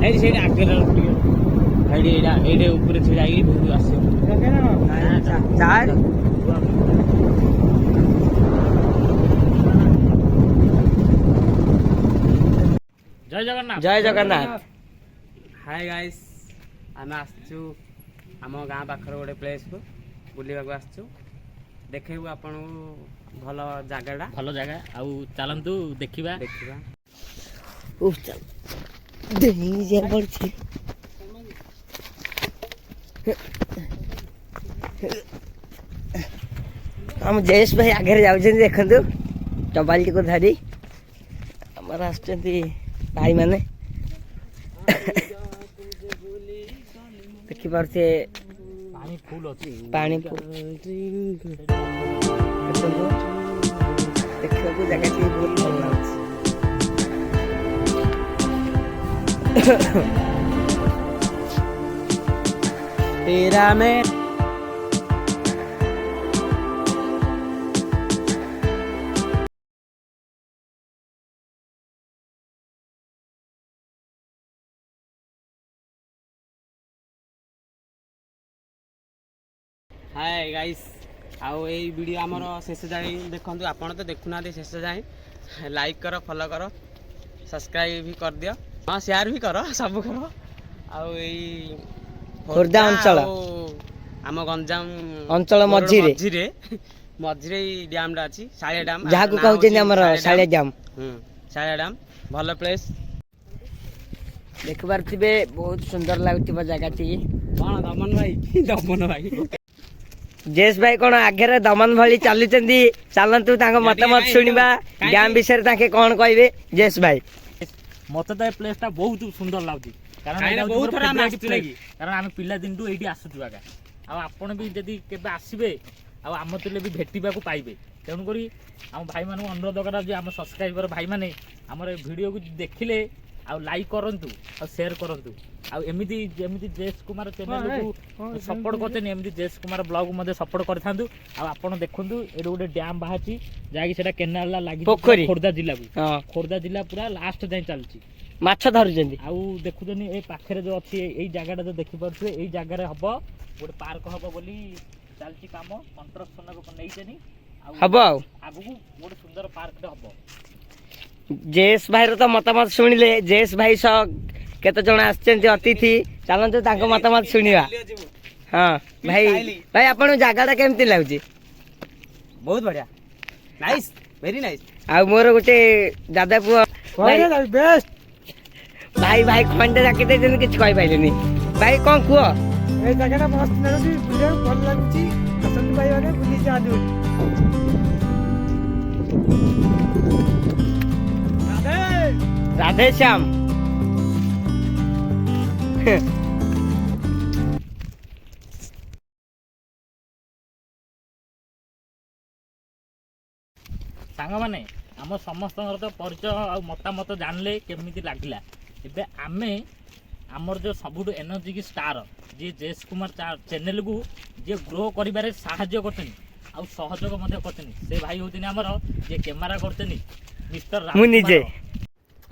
ଏଇଠି ସେଇଠି ଆଗରେ ଏଇଠି ଏଇଟା ଏଇଠି ଉପରେ ଛିଡ଼ା ହେଇକି ବହୁତ ଆସିବ। ଜୟ ଜଗନ୍ନାଥ। ଜୟ ଜଗନ୍ନାଥ। ହାଇ ଗାଇସ୍, ଆମେ ଆସିଛୁ ଆମ ଗାଁ ପାଖରେ ଗୋଟେ ପ୍ଲେସ୍କୁ ବୁଲିବାକୁ ଆସିଛୁ। ଦେଖେଇବୁ ଆପଣଙ୍କୁ ଭଲ ଜାଗାଟା, ଭଲ ଜାଗା। ଆଉ ଚାଲନ୍ତୁ ଦେଖିବା। ଆମ ଜયેଶ ଭାଇ ଆଗରେ ଯାଉଛନ୍ତି, ଦେଖନ୍ତୁ ଟବାଲିଟିକୁ ଧରି। ଆମର ଆସୁଛନ୍ତି ଭାଇମାନେ, ଦେଖିପାରୁଥିବେ ପାଣି ଫୁଲ ଅଛି। ପାଣି ଦେଖନ୍ତୁ, ଦେଖିବାକୁ ଜାଗାଟି ବହୁତ ଭଲ ଲାଗୁଛି। ପିରାମିଡ ହାଏ ଗାଇସ୍, ଆଉ ଏଇ ଭିଡ଼ିଓ ଆମର ଶେଷ ଯାଏଁ ଦେଖନ୍ତୁ। ଆପଣ ତ ଦେଖୁନାହାନ୍ତି ଶେଷ ଯାଏଁ। ଲାଇକ୍ କର, ଫଲୋ କର, ସବସ୍କ୍ରାଇବ୍ ବି କରିଦିଅ। ହଁ, ସେୟାର ବି କର, ସବୁ କର। ଆଉ ଏଇ ଖୋର୍ଦ୍ଧା ଅଞ୍ଚଳ, ଆମ ଗଞ୍ଜାମ ଅଞ୍ଚଳ ମଝିରେ ମଝିରେ ଏଇ ଡ୍ୟାମ୍ଟା ଅଛି, ଶାଳିଆ ଡ୍ୟାମ୍, ଯାହାକୁ କହୁଛନ୍ତି ଆମର ଶାଳିଆ ଡ୍ୟାମ୍। ଶାଳିଆ ଡ୍ୟାମ୍ ଭଲ ପ୍ଲେସ୍। ଦେଖିପାରୁଥିବେ ବହୁତ ସୁନ୍ଦର ଲାଗୁଥିବ ଜାଗାଟି। କଣ ଦମନ ଭାଇ? ଦମନ ଭାଇ ଜେସ୍ ଭାଇ କଣ ଆଗରେ ଦମନ ଭଳି ଚାଲୁଛନ୍ତି? ଚାଲନ୍ତୁ ତାଙ୍କ ମତାମତ ଶୁଣିବା ଡ୍ୟାମ୍ ବିଷୟରେ। ତାଙ୍କେ କଣ କହିବେ ଜେସ୍ ଭାଇ? ମତେ ତ ଏ ପ୍ଲେସ ଟା ବହୁତ ସୁନ୍ଦର ଲାଗୁଛି, କାରଣ ଆମେ ପିଲାଦିନଠୁ ଏଇଠି ଆସୁଛୁ ଆଜ୍ଞା। ଆଉ ଆପଣ ବି ଯଦି କେବେ ଆସିବେ, ଆଉ ଆମ ଥିଲେ ବି ଭେଟିବାକୁ ପାଇବେ। ତେଣୁକରି ଆମ ଭାଇମାନଙ୍କୁ ଅନୁରୋଧ କରାଯାଉଛି, ଆମ ସବସ୍କ୍ରାଇବର ଭାଇମାନେ ଆମର ଏ ଭିଡ଼ିଓକୁ ଦେଖିଲେ ଆଉ ଲାଇକ୍ କରନ୍ତୁ, ଆଉ ସେୟାର କରନ୍ତୁ। ଆଉ ଏମିତି ଯେମିତି ଜେସ୍ କୁମାର ଚ୍ୟାନେଲକୁ ସପୋର୍ଟ କରୁଛନ୍ତି, ଏମିତି ଜେସ୍ କୁମାର ବ୍ଲଗକୁ ମଧ୍ୟ ସପୋର୍ଟ କରିଥାନ୍ତୁ। ଆଉ ଆପଣ ଦେଖନ୍ତୁ, ଏଠି ଗୋଟେ ଡ୍ୟାମ୍ ବାହାରିଛି, ଯାହାକି ସେଟା କେନାଲ ଲାଗିଛି ପୋଖରୀ, ଖୋର୍ଦ୍ଧା ଜିଲ୍ଲାକୁ। ଖୋର୍ଦ୍ଧା ଜିଲ୍ଲା ପୁରା ଲାଷ୍ଟ ଯାଏଁ ଚାଲିଛି, ମାଛ ଧରୁଛନ୍ତି। ଆଉ ଦେଖୁଛନ୍ତି ଏ ପାଖରେ ଯୋଉ ଅଛି ଏଇ ଜାଗାଟା ଯୋଉ ଦେଖିପାରୁଥିବେ, ଏଇ ଜାଗାରେ ହବ ଗୋଟେ ପାର୍କ ହବ ବୋଲି ଚାଲିଛି କାମ, କଣ୍ଟ୍ରକ୍ସନ ନେଇଛନ୍ତି। ହବ ଆଉ ଆଗକୁ ଗୋଟେ ସୁନ୍ଦର ପାର୍କଟେ ହବ। ଜେସ୍ ଭାଇର ତ ମତାମତ ଶୁଣିଲେ। ଜେସ୍ ଭାଇ ସହ କେତେ ଜଣ ଆସିଛନ୍ତି ଅତିଥି, ଚାଲନ୍ତୁ ତାଙ୍କ ମତାମତ ଶୁଣିବା। ହଁ ଭାଇ, ଭାଇ ଆପଣଙ୍କୁ ଜାଗାଟା କେମିତି ଲାଗୁଛି? ବହୁତ ବଢିଆ, ନାଇସ୍, ଭେରି ନାଇସ୍। ଆଉ ମୋର ଗୋଟେ ଦାଦା ପୁଅ ବେଷ୍ଟ ଭାଇ, ଭାଇ ଖଣ୍ଡେ ଡାକି ଦେଇଛନ୍ତି, କିଛି କହିପାରିଲେନି। ଭାଇ କଣ କୁହ? এই জায়গাটা মস্ত লাগুଛି, ବୁଲିବାକୁ ଭଲ ଲାଗୁଛି। ଆସନ୍ତୁ ଭାଇ ମାନେ ବୁଲି ଯାଆନ୍ତୁ। ରାଧେ ଶ୍ୟାମ। ସାଙ୍ଗମାନେ, ଆମ ସମସ୍ତଙ୍କର ତ ପରିଚୟ ଆଉ ମତାମତ ଜାଣିଲେ କେମିତି ଲାଗିଲା। ଏବେ ଆମେ ଆମର ଯେଉଁ ସବୁଠୁ ଏନର୍ଜିକ୍ ଷ୍ଟାର ଯିଏ ଜେସ୍ କୁମାର ଚ୍ୟାନେଲକୁ ଯିଏ ଗ୍ରୋ କରିବାରେ ସାହାଯ୍ୟ କରୁଛନ୍ତି ଆଉ ସହଯୋଗ ମଧ୍ୟ କରୁଛନ୍ତି, ସେ ଭାଇ ହେଉଛନ୍ତି ଆମର ଯିଏ କ୍ୟାମେରା କରୁଛନ୍ତି ମିଷ୍ଟର ମୁଁ ନିଜେ।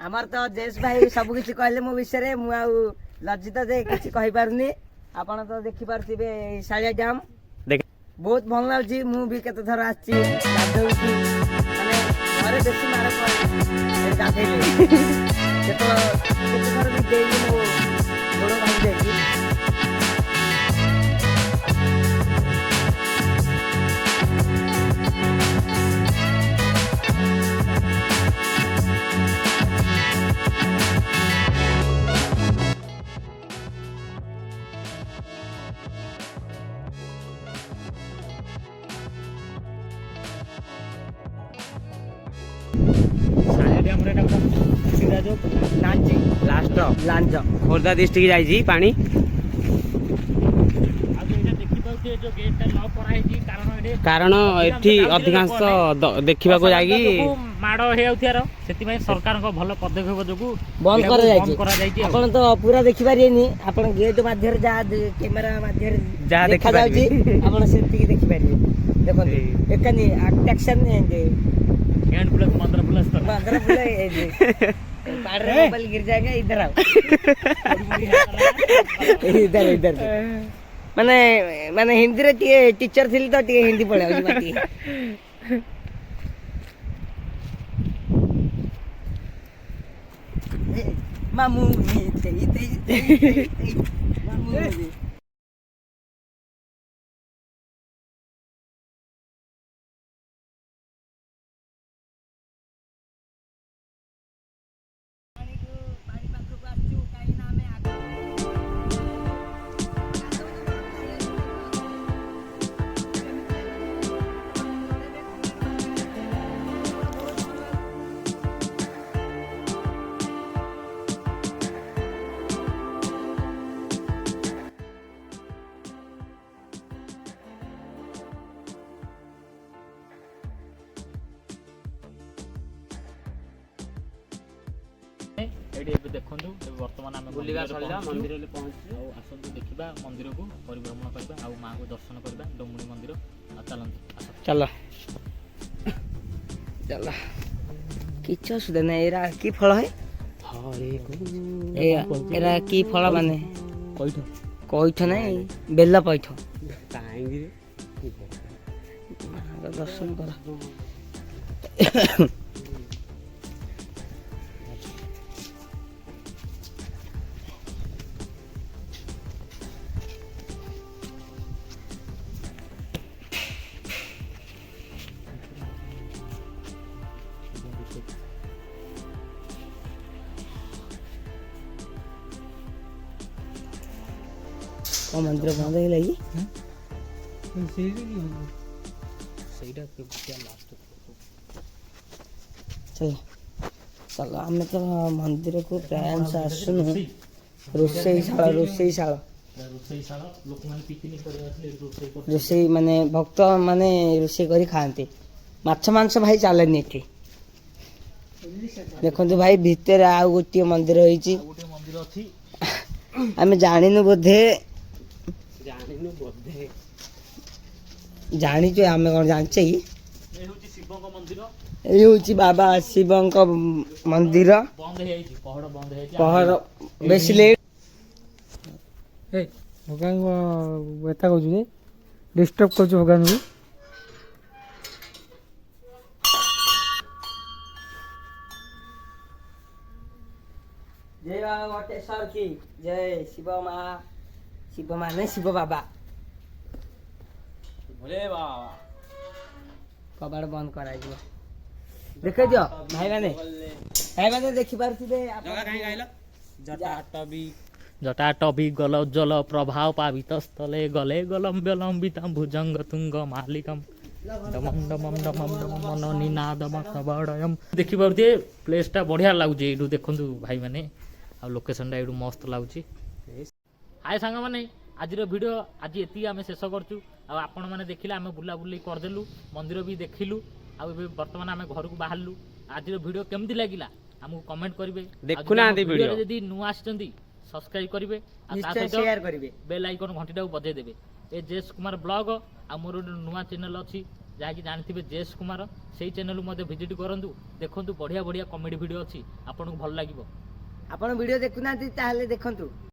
ଆମର ତ ଜେସ୍ ଭାଇ ସବୁ କିଛି କହିଲେ ମୋ ବିଷୟରେ, ମୁଁ ଆଉ ଲଜ୍ଜିତ ଯେ କିଛି କହିପାରୁନି। ଆପଣ ତ ଦେଖିପାରୁଥିବେ ଶାଳିଆ ଡ୍ୟାମ୍ ବହୁତ ଭଲ ଲାଗୁଛି। ମୁଁ ବି କେତେ ଥର ଆସିଛି, ଗାଧୋଉଛି, ମାନେ ଘରେ ବେଶୀ ମାର ଗାଧେଇଲେ କେତେ ଥର ବି ଦେଇକି ମୋ ଗୋଡ଼ ଭାଙ୍ଗି ଯାଇଛି। ଖୋର୍ଦ୍ଧା ଡିଷ୍ଟ୍ରିକ୍ଟ ଯାଇଛି ପାଣି। କାରଣ ଏଠି ଅଧିକାଂଶ ଦେଖିବାକୁ ଯାଇକି ମାଡ଼ ହେଇଯାଉଥିବାର, ସେଥିପାଇଁ ସରକାରଙ୍କ ଭଲ ପଦକ୍ଷେପ ଯୋଗୁଁ ବନ୍ଦ କରାଯାଇଛି। ଆପଣ ତ ପୁରା ଦେଖିପାରିବେନି, ଆପଣ ଗେଟ୍ ମାଧ୍ୟମରେ ଯାହା କ୍ୟାମେରା ମାଧ୍ୟମରେ ଯାହା ଦେଖାଯାଉଛି ଆପଣ ସେତିକି ଦେଖିପାରିବେ। ଦେଖନ୍ତୁ ଏକାନି ଆଟ୍ରାକ୍ସନ बाढ़ में मोबाइल गिर जाएगा, इधर आओ। इधर इधर माने माने हिंदी रे टीचर थी तो हिंदी पढ़ा बाटी मामू मामू ଏଇଠି ଏବେ ଦେଖନ୍ତୁ ଏବେ ବର୍ତ୍ତମାନ ଆମେ ବୁଲିବା ସରିଲା, ପହଞ୍ଚିଛୁ। ମନ୍ଦିରରେ ପହଞ୍ଚିଛୁ। ଆଉ ଆସନ୍ତୁ ଦେଖିବା ମନ୍ଦିରକୁ ପରିଭ୍ରମଣ କରିବା ଆଉ ମାଆଙ୍କୁ ଦର୍ଶନ କରିବା ଡମୁଣି ମନ୍ଦିର। ଆଉ ଚାଲନ୍ତୁ ଆସ। चलो चलो किछ असुविधा नहीं। एरा की फल है? एरा की फल माने कईठ नहीं बेल पैठ दर्शन कर। मंदिर बंद है लगी ସେଇଟା କେମିତି ଲାଷ୍ଟ चलो चलो आम तो मंदिर को प्रायम से आसुनु रोषेईशाला ରୋଷେଇଶାଳ ଲୋକମାନେ ପିକନିକ୍ କରିବା ଆସିଲେ ରୋଷେଇ କରୁଛନ୍ତି। रोषेई माने भक्त माने रोषेई करी खाते माछ मांस भाई चलेनी एठी। देखो भाई भितर आउ गोटे मंदिर होइची ଆଉ ଗୋଟେ ମନ୍ଦିର ଅଛି आमे जानिनु बोधे ଜାଣିନୁ ବୋଧେ जानिଛୁ आमे कोन जानछे ଏ ହେଉଛି ଶିବଙ୍କ ମନ୍ଦିର एई होची बाबा शिवଙ୍କ मंदिर ବନ୍ଦ ହେଇଯାଇଛି ପହଡ଼ ବନ୍ଦ ହେଇଯାଇଛି। पहर बेसी लेट ଭଗବାନ ଏତା କହୁଛୁ ଯେ ଡିଷ୍ଟର୍ବ କରୁଛୁ ଭଗବାନଙ୍କୁ। जय बाबा वटेश्वर की जय। शिव माँ नहीं शिव बाबा। ଭୋଲେ ବାବା कबाड़ बंद कराई देखे जो भाई माने देखि पारथिबे ଜଗା କାହିଁ ଗାଇଲ ଜଟାଟବି ଜଟାଟବି ଗଲ ଜଲ ପ୍ରଭାବ ପାବିତ ସ୍ଥଳେ ଗଲେ ଗଲମ ବିଳମ୍ବିତମ୍ ଭୁଜଙ୍ଗ ତୁଙ୍ଗ ମାଲିକମ୍ ଡମମ୍ ଡମମ୍ ଡମମ୍ ଡମମ୍ ମନ ନିନାଦମ ପ୍ରବଳୟମ୍। ଦେଖିପାରୁଥିବେ ପ୍ଲେସ୍ଟା ବଢ଼ିଆ ଲାଗୁଛି ଏଇଠୁ ଦେଖନ୍ତୁ ଭାଇମାନେ ଆଉ ଲୋକେସନ୍ଟା ଏଇଠୁ ମସ୍ତ ଲାଗୁଛି। ହାଏ ସାଙ୍ଗମାନେ ଆଜିର ଭିଡ଼ିଓ ଆଜି ଏତିକି ଆମେ ଶେଷ କରୁଛୁ। ଆଉ ଆପଣମାନେ ଦେଖିଲେ ଆମେ ବୁଲାବୁଲି କରିଦେଲୁ ମନ୍ଦିର ବି ଦେଖିଲୁ ଆଉ ଏବେ ବର୍ତ୍ତମାନ ଆମେ ଘରକୁ ବାହାରିଲୁ। ଆଜିର ଭିଡ଼ିଓ କେମିତି ଲାଗିଲା ଆମକୁ କମେଣ୍ଟ କରିବେ। ଦେଖୁନାହାନ୍ତି ଭିଡ଼ିଓ ଯଦି ନୂଆ ଆସିଛନ୍ତି ସବସ୍କ୍ରାଇବ୍ କରିବେ ଆଉ ତା निश्चय ସହିତ शेयर करिवे। ବେଲ୍ ଆଇକନ୍ ଘଣ୍ଟିଟାକୁ ବଜେଇ ଦେବେ। ଏ ଜେସ୍ କୁମାର ବ୍ଲଗ ଆଉ ମୋର ଗୋଟେ ନୂଆ ଚ୍ୟାନେଲ୍ ଅଛି ଯାହାକି ଜାଣିଥିବେ ଜେସ୍ କୁମାର। ସେଇ ଚ୍ୟାନେଲକୁ ମଧ୍ୟ ଭିଜିଟ୍ କରନ୍ତୁ ଦେଖନ୍ତୁ ବଢ଼ିଆ ବଢ଼ିଆ କମେଡ଼ି ଭିଡ଼ିଓ ଅଛି ଆପଣଙ୍କୁ ଭଲ ଲାଗିବ। आपण वीडियो देखुना ताहले देखंतु।